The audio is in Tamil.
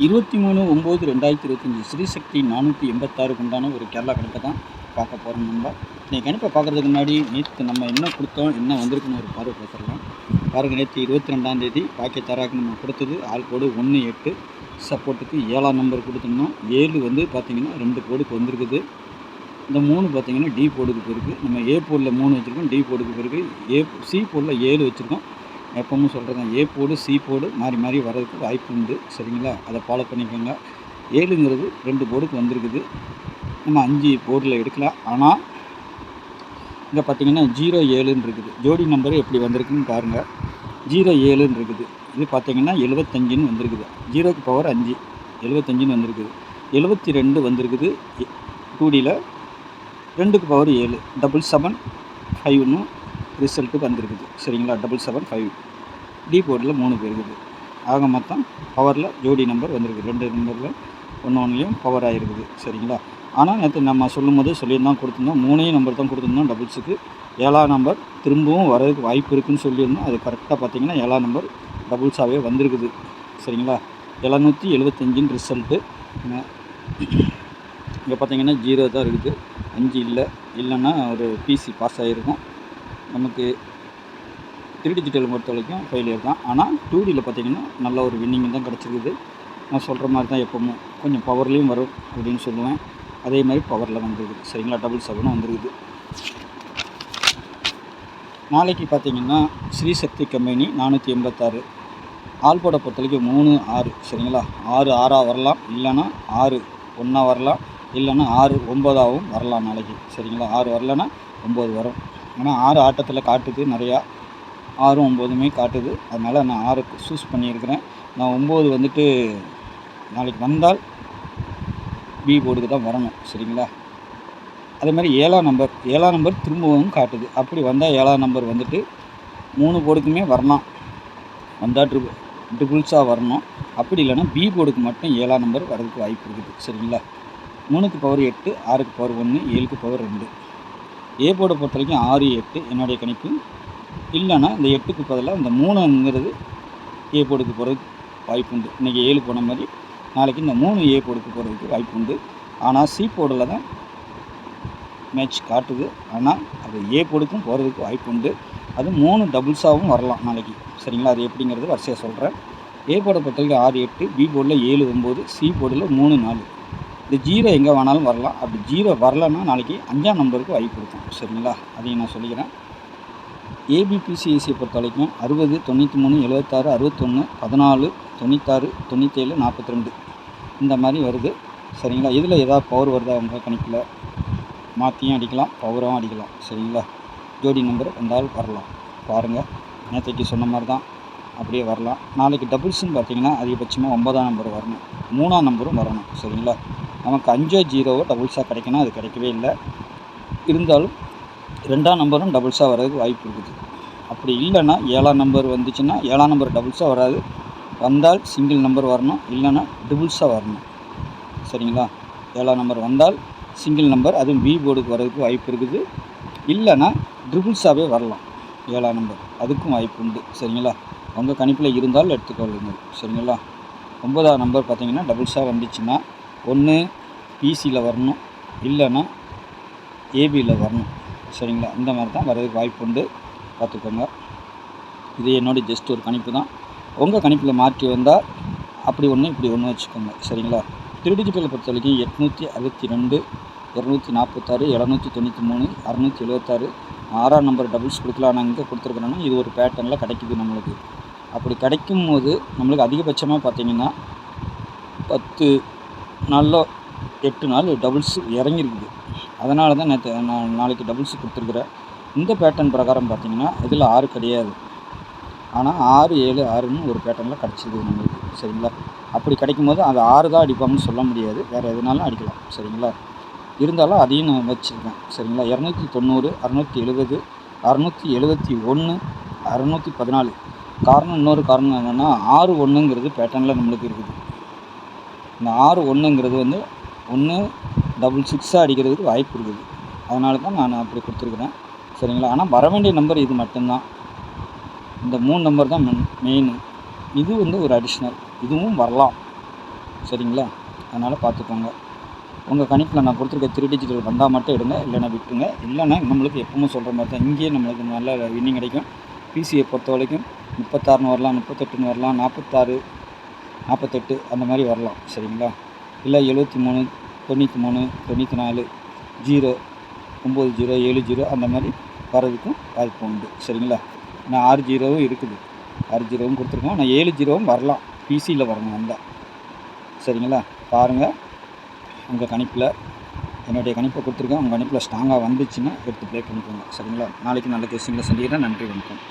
23/9/2025 ஸ்ரீசக்தி 486 உண்டான ஒரு கேரளா கணிப்பை தான் பார்க்க போகிறோம். நம்ம இன்றைக்கி கணிப்பை பார்க்குறதுக்கு முன்னாடி நேற்று நம்ம என்ன கொடுத்தோம், என்ன வந்திருக்குன்னு ஒரு பார்வை பார்த்துடலாம். பாருங்கள், நேற்று 22ஆம் தேதி பாக்கெட் தராக்கு நம்ம கொடுத்தது ஆள் கோடு 1-8 சப்போர்ட்டுக்கு 7ஆம் நம்பர் கொடுத்துருந்தோம். 7 வந்து பார்த்திங்கன்னா 2 கோடுக்கு வந்திருக்குது. இந்த 3 பார்த்திங்கன்னா டி போர்டுக்கு போயிருக்கு. நம்ம ஏ போர்டில் 3 வச்சுருக்கோம், டி போர்டுக்கு போயிருக்கு. சி போர்டில் 7 வச்சுருக்கோம். எப்பவும் சொல்கிறேன், ஏ போர்டு சி போர்டு மாறி மாறி வர்றதுக்கு வாய்ப்பு உண்டு. சரிங்களா, அதை ஃபாலோ பண்ணிக்கோங்க. 7ங்கிறது 2 போர்டுக்கு வந்திருக்குது. நம்ம 5 போர்டில் எடுக்கலாம். ஆனால் இங்கே பார்த்திங்கன்னா 07ன்னு இருக்குது. ஜோடி நம்பரு எப்படி வந்திருக்குன்னு பாருங்கள். 07ன்னு இருக்குது. இது பார்த்திங்கன்னா 75ன்னு வந்திருக்குது. 0க்கு பவர் 5, 75ன்னு வந்திருக்குது. 72 வந்திருக்குது 2Dயில். 2க்கு பவர் 7, 775ன்னு ரிசல்ட்டு வந்திருக்குது. சரிங்களா, 775. டி போர்டில் 3 இருக்குது. ஆக மொத்தம் பவரில் ஜோடி நம்பர் வந்திருக்கு. 2 நம்பரில் ஒன்றுலையும் பவர் ஆகிருக்குது. சரிங்களா, ஆனால் நேற்று நம்ம சொல்லும் போது சொல்லியிருந்தோம், கொடுத்துருந்தோம். 3 நம்பர் தான் கொடுத்துருந்தோம் டபுள்ஸுக்கு. 7ஆம் நம்பர் திரும்பவும் வரதுக்கு வாய்ப்பு இருக்குதுன்னு சொல்லியிருந்தோம். அது கரெக்டாக பார்த்திங்கன்னா 7ஆம் நம்பர் டபுள்ஸாகவே வந்திருக்குது. சரிங்களா, 775ன்னு ரிசல்ட்டு. இங்கே பார்த்திங்கன்னா 0 தான் இருக்குது, 5 இல்லைன்னா ஒரு பிசி பாஸ் ஆகிருக்கும். நமக்கு 3 டிஜிட்டல் பொறுத்த வரைக்கும் ஃபெயிலியர் தான். ஆனால் 2Dயில் பார்த்திங்கன்னா நல்ல ஒரு வின்னிங் தான் கிடச்சிருக்குது. நான் சொல்கிற மாதிரி தான் எப்போவும் கொஞ்சம் பவர்லேயும் வரும் அப்படின்னு சொல்லுவேன். அதே மாதிரி பவரில் வந்துருக்குது. சரிங்களா, 777 வந்துருக்குது. நாளைக்கு பார்த்திங்கன்னா ஸ்ரீசக்தி கம்பெனி 486 ஆல்போட பொறுத்த வரைக்கும் 3, 6. சரிங்களா, 6 6ஆக வரலாம், இல்லைன்னா 6 1ஆக வரலாம், இல்லைன்னா 6 9ஆகவும் வரலாம் நாளைக்கு. சரிங்களா, 6 வரலன்னா 9 வரும். ஆனால் 6 ஆட்டத்தில் காட்டுது நிறையா, 6ம் 9மே காட்டுது. அதனால் நான் 6க்கு சூஸ் பண்ணியிருக்கிறேன். நான் 9 வந்துட்டு நாளைக்கு வந்தால் பி போர்டுக்கு தான் வரணும். சரிங்களா, அதே மாதிரி 7ஆம் நம்பர் திரும்பவும் காட்டுது. அப்படி வந்தால் 7ஆம் நம்பர் வந்துட்டு 3 போர்டுக்குமே வரலாம். வந்தால் ட்ரிபிள்ஸாக வரணும். அப்படி இல்லைன்னா பி போர்டுக்கு மட்டும் 7ஆம் நம்பர் வரதுக்கு வாய்ப்பு இருக்குது. சரிங்களா, 3க்கு பவர் 8, 6க்கு பவர் 1, 7க்கு பவர் 2. ஏ போர்டை பொறுத்த வரைக்கும் 6, 8 என்னுடைய கணிப்பு. இல்லைன்னா இந்த 8க்கு பதிலாக இந்த 3ங்கிறது ஏ போர்டுக்கு போகிறதுக்கு வாய்ப்பு உண்டு. இன்றைக்கி 7 போன மாதிரி நாளைக்கு இந்த 3 ஏ போர்டுக்கு போகிறதுக்கு வாய்ப்பு உண்டு. ஆனால் சி போர்டில் தான் மேட்ச் காட்டுது. ஆனால் அது ஏ போர்டுக்கும் போகிறதுக்கு வாய்ப்பு உண்டு. அது 3 டபுள்ஸாகவும் வரலாம் நாளைக்கு. சரிங்களா, அது எப்படிங்கிறது வரிசையாக சொல்கிறேன். ஏ போர்டை பொறுத்த வரைக்கும் 6, 8, பி போர்டில் 7, 9, சி போர்டில் 3, 4. இந்த 0 எங்கே வேணாலும் வரலாம். அப்படி 0 வரலன்னா நாளைக்கு 5ஆம் நம்பருக்கு வாய்ப்பு இருக்கும். சரிங்களா, அதையும் நான் சொல்லிக்கிறேன். ஏபிபிசிஎஸ்சியை பொறுத்த வரைக்கும் 60, 93, 76, 61, 14, 96, 97, 42 இந்த மாதிரி வருது. சரிங்களா, இதில் ஏதாவது பவர் வருதா உங்கள் கணிப்பில்? மாற்றியும் அடிக்கலாம், பவராகவும் அடிக்கலாம். சரிங்களா, ஜோடி நம்பர் வந்தால் வரலாம். பாருங்கள், நேற்றைக்கு சொன்ன மாதிரி தான் அப்படியே வரலாம். நாளைக்கு டபுள்ஸுன்னு பார்த்திங்கன்னா அதிகபட்சமாக 9ஆம் நம்பர் வரணும், 3ஆம் நம்பரும் வரணும். சரிங்களா, நமக்கு 5 0 டபுள்ஸாக கிடைக்கணும். அது கிடைக்கவே இல்லை. இருந்தாலும் 2ஆம் நம்பரும் டபுள்ஸாக வர்றதுக்கு வாய்ப்பு இருக்குது. அப்படி இல்லைன்னா 7ஆம் நம்பர் வந்துச்சுன்னா 7ஆம் நம்பர் டபுள்ஸாக வராது. வந்தால் சிங்கிள் நம்பர் வரணும், இல்லைன்னா ட்ரிபிள்ஸாக வரணும். சரிங்களா, 7ஆம் நம்பர் வந்தால் சிங்கிள் நம்பர், அதுவும் பி போர்டுக்கு வர்றதுக்கு வாய்ப்பு இருக்குது. இல்லைன்னா ட்ரிபிள்ஸாகவே வரலாம் 7ஆம் நம்பர், அதுக்கும் வாய்ப்பு உண்டு. சரிங்களா, உங்கள் கணிப்பில் இருந்தால் எடுத்துக்கொள்ளுங்கள். சரிங்களா, 9ஆம் நம்பர் பார்த்திங்கன்னா டபுள்ஸாக வந்துச்சுன்னா ஒன்று பிசியில் வரணும், இல்லைன்னா ஏபியில் வரணும். சரிங்களா, இந்த மாதிரி தான் வர்றதுக்கு வாய்ப்பு உண்டு. பார்த்துக்கோங்க. இது என்னோடய ஜஸ்ட் ஒரு கணிப்பு தான். உங்கள் கணிப்பில் மாற்றி வந்தால் அப்படி ஒன்று இப்படி ஒன்று வச்சுக்கோங்க. சரிங்களா, 3 டிஜிட்டலை பொறுத்த வரைக்கும் 862, 246, 793, 676 6ஆம் நம்பர் டபுள்ஸ் கொடுக்கலாம். நான் இங்கே கொடுத்துருக்குறேன்னா இது ஒரு பேட்டர்னில் கிடைக்குது நம்மளுக்கு. அப்படி கிடைக்கும் போது நம்மளுக்கு அதிகபட்சமாக பார்த்திங்கன்னா 10 நாளில் 8 நாள் டபுள்ஸ் இறங்கியிருக்குது. அதனால தான் நான் நாளைக்கு டபுள்ஸ் கொடுத்துருக்குறேன். இந்த பேட்டர்ன் பிரகாரம் பார்த்திங்கன்னா இதில் 6 கிடையாது. ஆனால் 6, 7, 6ன்னு ஒரு பேட்டர்னில் கிடச்சிருக்குது நம்மளுக்கு. சரிங்களா, அப்படி கிடைக்கும் போது அது 6 தான் அடிப்பாங்கன்னு சொல்ல முடியாது, வேறு எதுனாலும் அடிக்கலாம். சரிங்களா, இருந்தாலும் அதையும் நான் வச்சுருக்கேன். சரிங்களா, 290, 670, 671, 614. இன்னொரு காரணம் என்னென்னா 6 1ங்கிறது பேட்டர்னில் நம்மளுக்கு இருக்குது. இந்த 6 1ங்கிறது வந்து 1 6 அடிக்கிறதுக்கு வாய்ப்பு இருக்குது. அதனால தான் நான் அப்படி கொடுத்துருக்குறேன். சரிங்களா, ஆனால் வர வேண்டிய நம்பர் இது மட்டும்தான். இந்த 3 நம்பர் தான் மெயின். இது வந்து ஒரு அடிஷ்னல், இதுவும் வரலாம். சரிங்களா? அதனால் பார்த்துக்கோங்க. உங்கள் கணிப்பில் நான் கொடுத்துருக்க 3 டிஜிட்டல் வந்தால் மட்டும் எடுங்க, இல்லைன்னா விட்டுருங்க. இல்லைன்னா நம்மளுக்கு எப்பவும் சொல்கிற மாதிரி தான் இங்கேயே நம்மளுக்கு நல்ல வின்னிங் கிடைக்கும். பிசியை பொறுத்த வரைக்கும் 36ன்னு வரலாம், 38ன்னு வரலாம், 46, 48 அந்த மாதிரி வரலாம். சரிங்களா? இல்லை 73, 93, 94, 0, 9, 0, 7, 0 அந்த மாதிரி வர்றதுக்கும் வாய்ப்பு உண்டு. சரிங்களா? நான் 6 0வும் இருக்குது, 6 0வும் கொடுத்துருக்கோம். நான் 7 0வும் வரலாம், பிசியில் வரணும் வந்தால். சரிங்களா? பாருங்கள், உங்கள் கணிப்பில் என்னுடைய கணிப்பை கொடுத்துருக்கேன். உங்கள் கணிப்பில் ஸ்ட்ராங்காக வந்துச்சுன்னா எடுத்து ப்ளே பண்ணிக்கோங்க. சரிங்களா? நாளைக்கு நல்ல கொஸ்டினில் சந்திக்கிறேன். நன்றி, வணக்கம்.